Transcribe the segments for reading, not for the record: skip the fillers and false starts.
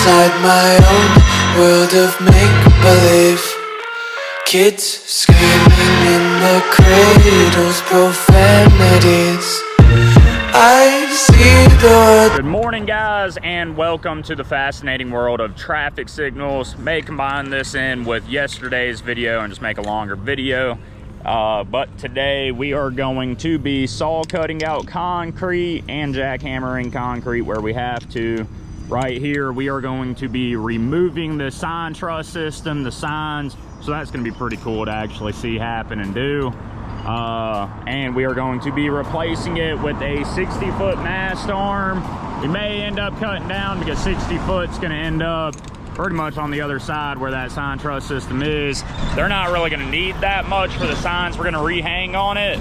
inside my own world of make-believe. Kids screaming in the cradles, profanities. I see the world. Good morning, guys, and welcome to the fascinating world of traffic signals. May combine this in with yesterday's video and just make a longer video. But today we are going to be saw cutting out concrete and jackhammering concrete where we have to. Right here, we are going to be removing the sign truss system, the signs. So that's going to be pretty cool to actually see happen and do. And we are going to be replacing it with a 60-foot mast arm. We may end up cutting down because 60 foot's going to end up pretty much on the other side where that sign truss system is. They're not really going to need that much for the signs we're going to rehang on it.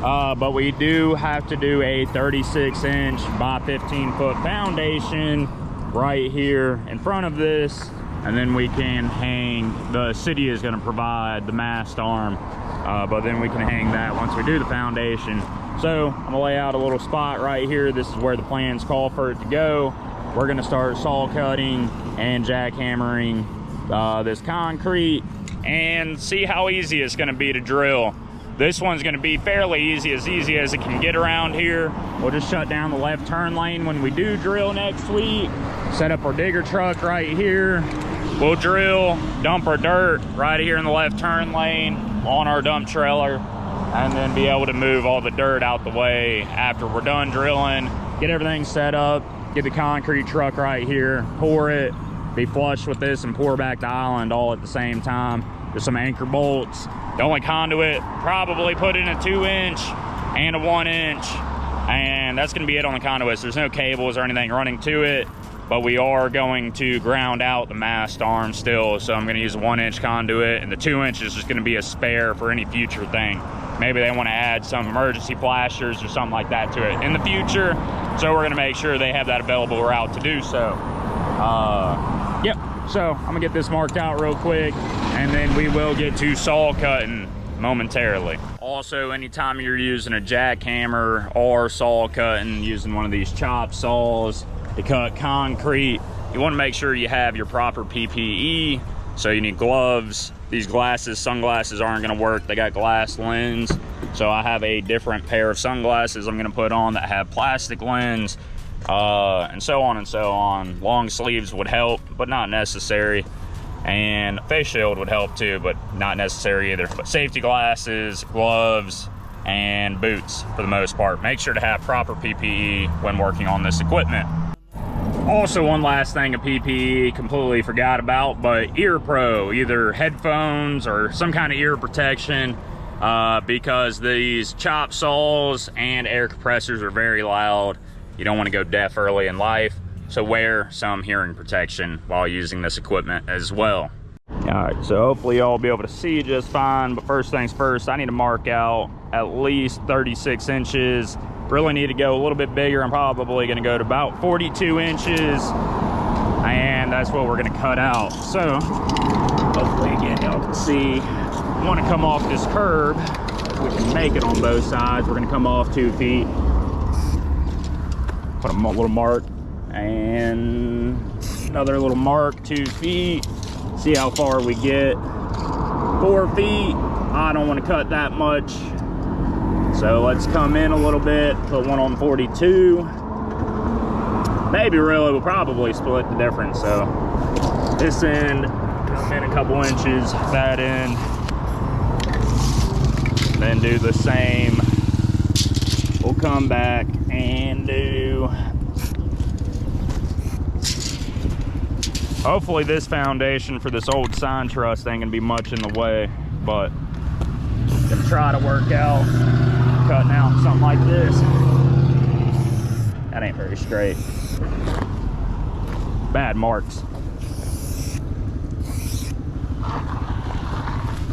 But we do have to do a 36-inch by 15-foot foundation right here in front of this. And then we can hang, the city is going to provide the mast arm, but then we can hang that once we do the foundation. So I'm going to lay out a little spot right here. This is where the plans call for it to go. We're going to start saw cutting and jackhammering this concrete and see how easy it's going to be to drill. This one's going to be fairly easy as it can get around here. We'll just shut down the left turn lane when we do drill next week. Set up our digger truck right here. We'll drill, dump our dirt right here in the left turn lane on our dump trailer, and then be able to move all the dirt out the way after we're done drilling. Get everything set up, get the concrete truck right here, pour it, be flush with this and pour back the island all at the same time. There's some anchor bolts. The only conduit, probably put in a 2-inch and a 1-inch, and that's gonna be it on the conduits. There's no cables or anything running to it, but we are going to ground out the mast arm still, so I'm gonna use a 1-inch conduit, and the 2-inch is just gonna be a spare for any future thing. Maybe they wanna add some emergency flashers or something like that to it in the future, so we're gonna make sure they have that available route to do so. Yep. So I'm gonna get this marked out real quick, and then we will get to saw cutting momentarily. Also, anytime you're using a jackhammer or saw cutting, using one of these chop saws to cut concrete, you wanna make sure you have your proper PPE. So you need gloves. These sunglasses aren't gonna work. They got glass lens. So I have a different pair of sunglasses I'm gonna put on that have plastic lens. And so on and so on. Long sleeves would help, but not necessary. And a face shield would help too, but not necessary either. But safety glasses, gloves, and boots for the most part. Make sure to have proper PPE when working on this equipment. Also, one last thing of PPE, completely forgot about, but ear pro, either headphones or some kind of ear protection, because these chop saws and air compressors are very loud. You don't want to go deaf early in life, so wear some hearing protection while using this equipment as well. All right, so hopefully y'all will be able to see just fine, but first things first, I need to mark out at least 36 inches. Really need to go a little bit bigger. I'm probably going to go to about 42 inches, and that's what we're going to cut out. So hopefully, again, y'all can see. I want to come off this curb. We can make it on both sides. We're going to come off 2 feet. Put a little mark and another little mark, 2 feet. See how far we get. 4 feet. I don't want to cut that much. So let's come in a little bit, put one on 42. Maybe really, we'll probably split the difference. So this end, come in a couple inches, that end. Then do the same. We'll come back and do, hopefully this foundation for this old sign truss ain't gonna be much in the way, but I'm gonna try to work out cutting out something like this. That ain't very straight. Bad marks.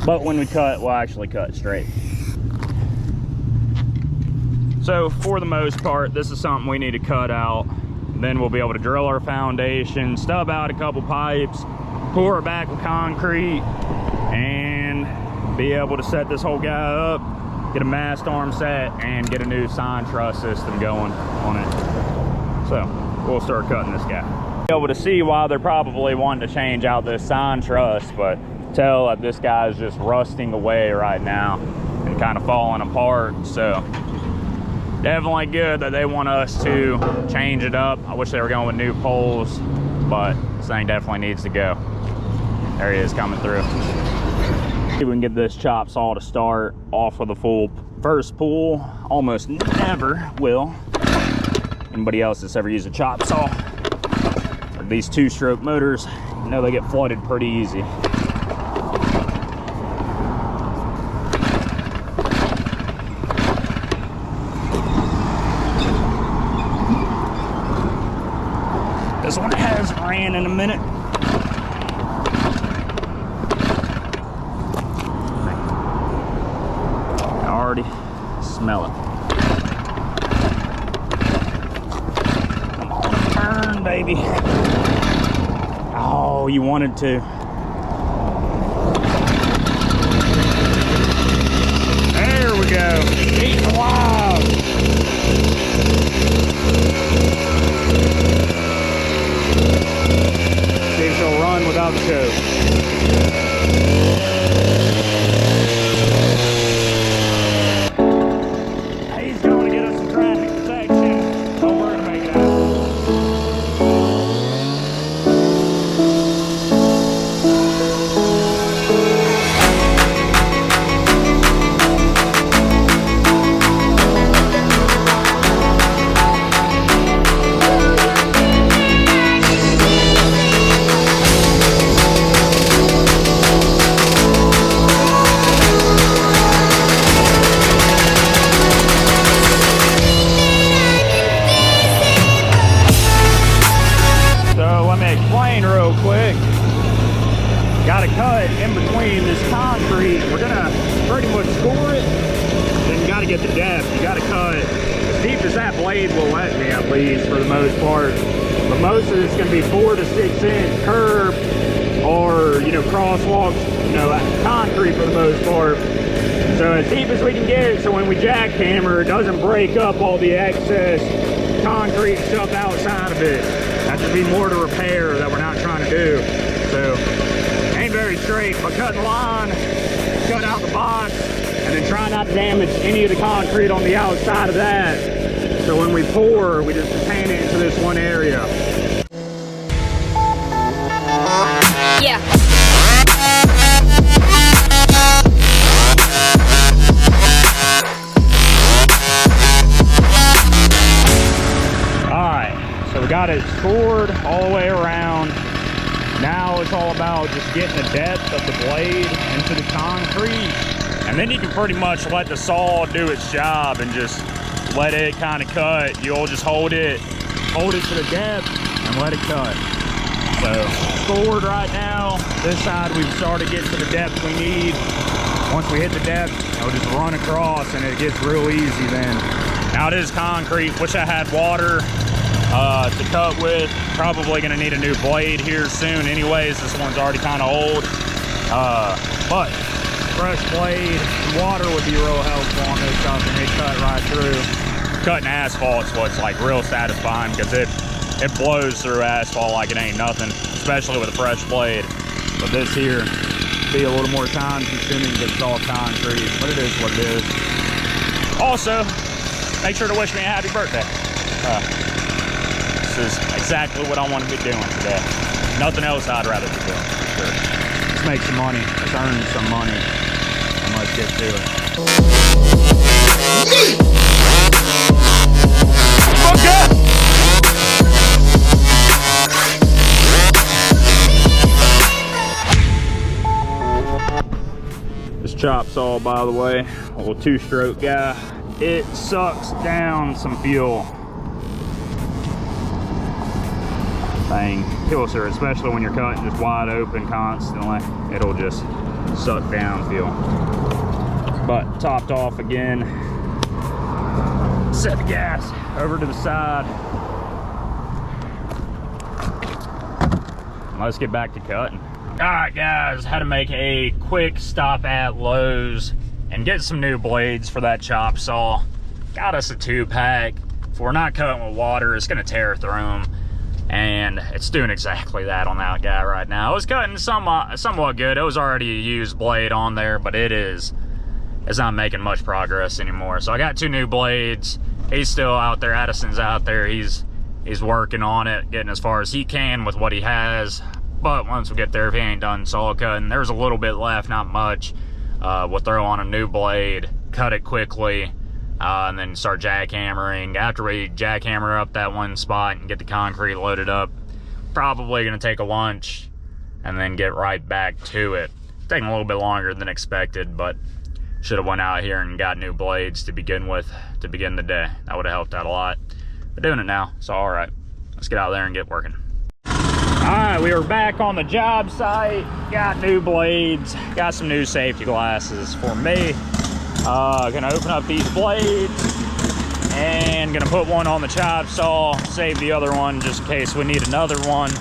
But when we cut, we'll actually cut straight. So for the most part, this is something we need to cut out. Then we'll be able to drill our foundation, stub out a couple pipes, pour it back with concrete, and be able to set this whole guy up, get a mast arm set, and get a new sign truss system going on it. So we'll start cutting this guy. Be able to see why they're probably wanting to change out this sign truss, but tell that this guy is just rusting away right now and kind of falling apart. So definitely good that they want us to change it up. I wish they were going with new poles, but this thing definitely needs to go. There he is coming through. See if we can get this chop saw to start off with a full first pull. Almost never will. Anybody else that's ever used a chop saw or these two-stroke motors, you know they get flooded pretty easy. This one hasn't ran in a minute. I already smell it. Come on, turn, baby. Oh, you wanted to. There we go. Eating alive. See if she'll run without the choke. He's going to get us some traffic protection, so we're going to make it out. Real quick, got to cut in between this concrete. We're gonna pretty much score it, then you got to get the depth. You got to cut as deep as that blade will let me, at least for the most part. But most of it's gonna be 4 to 6 inch curb, or crosswalks, concrete for the most part. So as deep as we can get it, so when we jackhammer, it doesn't break up all the excess concrete stuff outside of it. That should be more to repair that we're not trying to do. So ain't very straight, but cut the line, cut out the box, and then try not to damage any of the concrete on the outside of that. So when we pour, we just contain it into this one area. Yeah. So we got it scored all the way around. Now it's all about just getting the depth of the blade into the concrete. And then you can pretty much let the saw do its job and just let it kind of cut. You'll just hold it to the depth and let it cut. So scored right now. This side we've started getting to the depth we need. Once we hit the depth, it'll just run across and it gets real easy then. Now it is concrete. Wish I had water to cut with. Probably gonna need a new blade here soon anyways. This one's already kind of old, but fresh blade, water would be real helpful on this stuff, and they cut right through. Cutting asphalt's what's like real satisfying, because it blows through asphalt like it ain't nothing, especially with a fresh blade. But this here be a little more time consuming because it's all concrete, but it is what it is. Also, make sure to wish me a happy birthday. This is exactly what I want to be doing today. Nothing else I'd rather be doing, for sure. Let's make some money. Let's earn some money. And let's get to it. Okay. This chop saw, by the way, a little two-stroke guy, it sucks down some fuel. Thing kills her, especially when you're cutting just wide open constantly. It'll just suck down fuel. But topped off again. Set the gas over to the side. Let's get back to cutting. All right, guys, had to make a quick stop at Lowe's and get some new blades for that chop saw. Got us a 2-pack. If we're not cutting with water, it's gonna tear through them. and it's doing exactly that on that guy right now. It was cutting somewhat good. It was already a used blade on there, but it's not making much progress anymore. So I got 2 new blades. He's still out there. Addison's out there. He's working on it, getting as far as he can with what he has. But once we get there, if he ain't done saw cutting, there's a little bit left, not much. We'll throw on a new blade, cut it quickly, and then start jackhammering. After we jackhammer up that one spot and get the concrete loaded up, probably gonna take a lunch and then get right back to it. Taking a little bit longer than expected, but should have went out here and got new blades to begin with, to begin the day. That would have helped out a lot. But doing it now, so all right. Let's get out there and get working. All right, we are back on the job site. Got new blades, got some new safety glasses for me. Gonna open up these blades and gonna put one on the chop saw, save the other one just in case we need another one,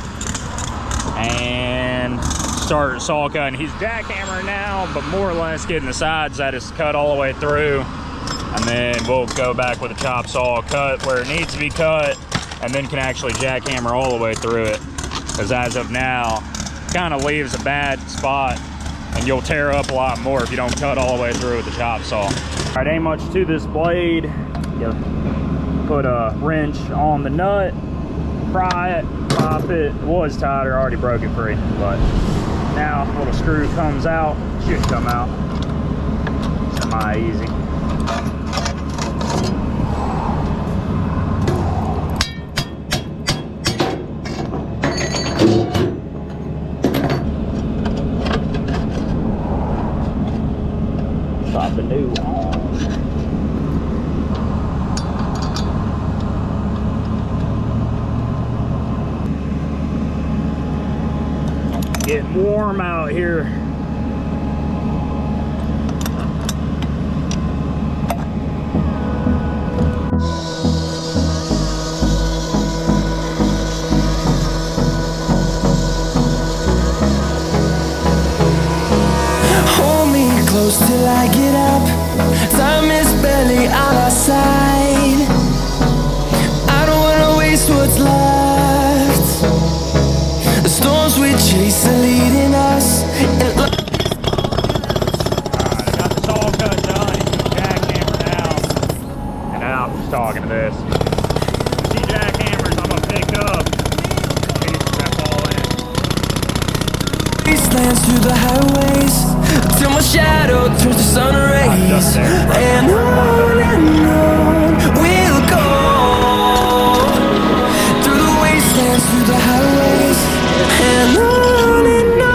and start saw cutting. He's jackhammering now, but more or less getting the sides that is cut all the way through, and then we'll go back with a chop saw, cut where it needs to be cut, and then can actually jackhammer all the way through it. Because as of now, kind of leaves a bad spot, and you'll tear up a lot more if you don't cut all the way through with the chop saw. All right, ain't much to this blade. You put a wrench on the nut, pry it, pop it. It was tighter, already broke it free, but now a little screw comes out, should come out. Semi-easy. Drop the new on. Getting warm out here. Hold me close till I get up. Time is barely on our side. I don't wanna waste what's left. The storms we chase are leading us. Alright, I got the saw cut done. Jackhammer now. And now I'm just talking to this. See jackhammers, I'm gonna pick up. Pieces that fall in. Wastelands through the highways till my shadow turns to sun rays. And on we'll go through the wastelands, through the highways, and on we'll go.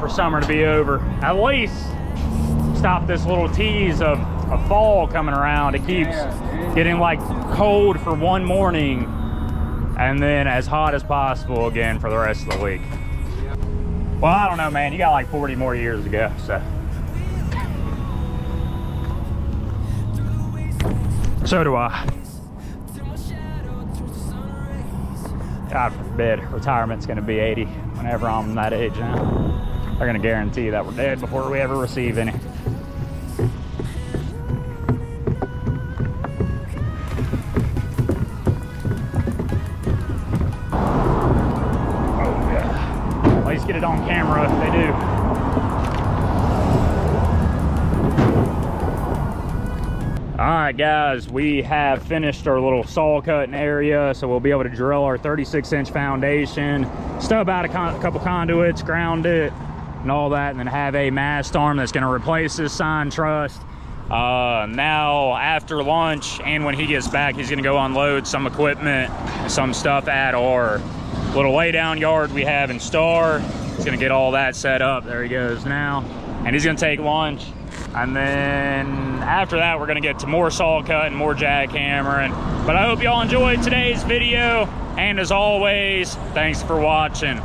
For summer to be over, at least stop this little tease of a fall coming around. It keeps getting like cold for one morning and then as hot as possible again for the rest of the week. Well, I don't know, man, you got like 40 more years to go, so do I. God forbid retirement's gonna be 80 whenever I'm that age now. They're gonna guarantee that we're dead before we ever receive any. Oh yeah. At least get it on camera if they do. All right, guys, we have finished our little saw cutting area, so we'll be able to drill our 36-inch foundation, stub out a couple conduits, ground it, and all that, and then have a mast arm that's going to replace this sign truss. Now, after lunch, and when he gets back, he's going to go unload some equipment, some stuff at our little laydown yard we have in Star. He's going to get all that set up. There he goes now. And he's going to take lunch. And then after that, we're gonna get to more saw cutting, more jackhammering. But I hope y'all enjoyed today's video. And as always, thanks for watching.